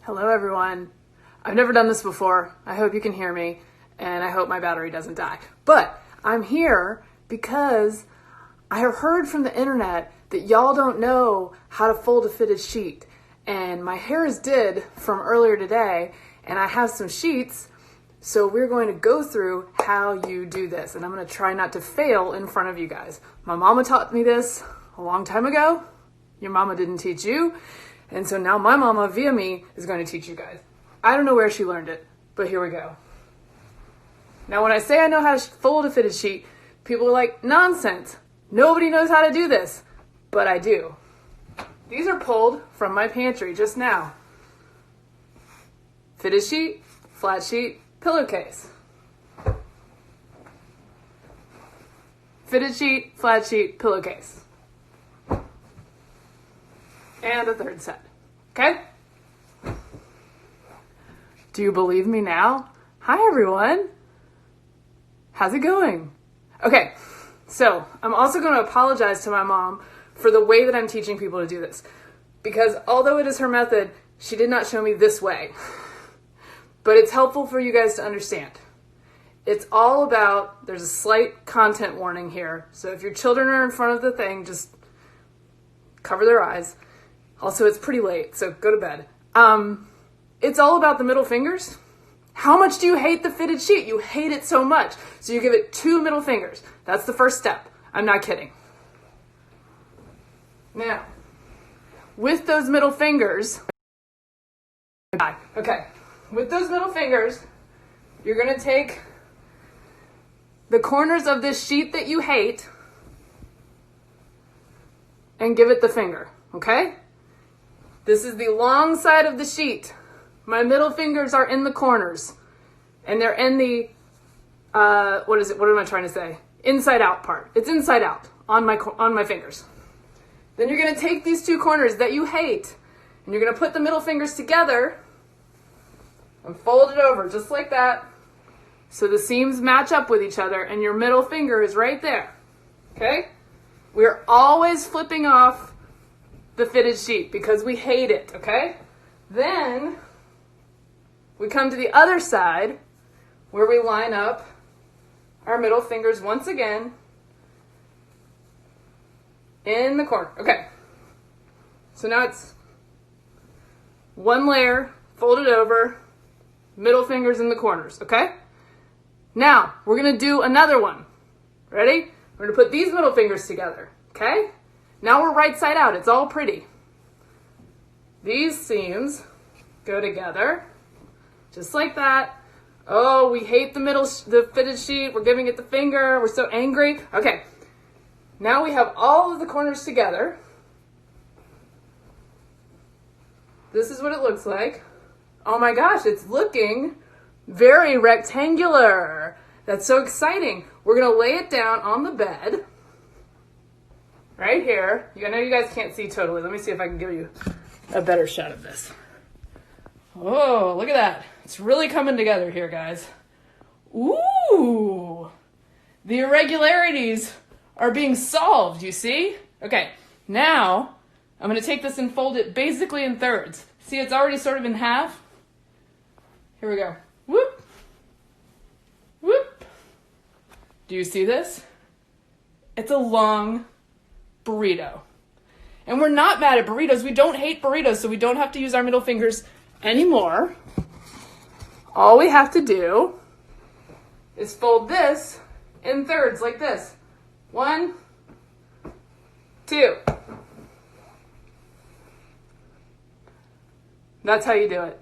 Hello everyone. I've never done this before. I hope you can hear me and I hope my battery doesn't die. But I'm here because I have heard from the internet that y'all don't know how to fold a fitted sheet. And my hair is did from earlier today and I have some sheets. So we're going to go through how you do this. And I'm going to try not to fail in front of you guys. My mama taught me this a long time ago. Your mama didn't teach you. And so now my mama, via me, is going to teach you guys. I don't know where she learned it, but here we go. Now, when I say I know how to fold a fitted sheet, people are like, nonsense. Nobody knows how to do this, but I do. These are pulled from my pantry just now. Fitted sheet, flat sheet, pillowcase. Fitted sheet, flat sheet, pillowcase. And a third set. Okay? Do you believe me now? Hi everyone. How's it going? Okay, so I'm also going to apologize to my mom for the way that I'm teaching people to do this. Because although it is her method, she did not show me this way. But it's helpful for you guys to understand. It's all about, there's a slight content warning here. So if your children are in front of the thing, just cover their eyes. Also, it's pretty late, so go to bed. It's all about the middle fingers. How much do you hate the fitted sheet? You hate it so much. So you give it 2 middle fingers. That's the first step. I'm not kidding. Now, with those middle fingers, okay, with those middle fingers, you're going to take the corners of this sheet that you hate and give it the finger, okay? This is the long side of the sheet. My middle fingers are in the corners. And they're in the, what am I trying to say? Inside out part. It's inside out on my fingers. Then you're going to take these 2 corners that you hate. And you're going to put the middle fingers together. And fold it over just like that. So the seams match up with each other. And your middle finger is right there. Okay? We're always flipping off the fitted sheet because we hate it, okay? Then we come to the other side where we line up our middle fingers once again in the corner. Okay. So now it's 1 layer, folded over, middle fingers in the corners, okay? Now, we're going to do another one. Ready? We're going to put these middle fingers together, okay? Now we're right side out. It's all pretty. These seams go together, just like that. Oh, we hate the fitted sheet. We're giving it the finger. We're so angry. Okay. Now we have all of the corners together. This is what it looks like. Oh my gosh, it's looking very rectangular. That's so exciting. We're going to lay it down on the bed. Right here. I know you guys can't see totally. Let me see if I can give you a better shot of this. Oh, look at that. It's really coming together here, guys. Ooh. The irregularities are being solved, you see? Okay, now I'm going to take this and fold it basically in thirds. See, it's already sort of in half. Here we go. Whoop. Whoop. Do you see this? It's a long burrito. And we're not mad at burritos. We don't hate burritos, so we don't have to use our middle fingers anymore. All we have to do is fold this in thirds like this. 1, 2. That's how you do it.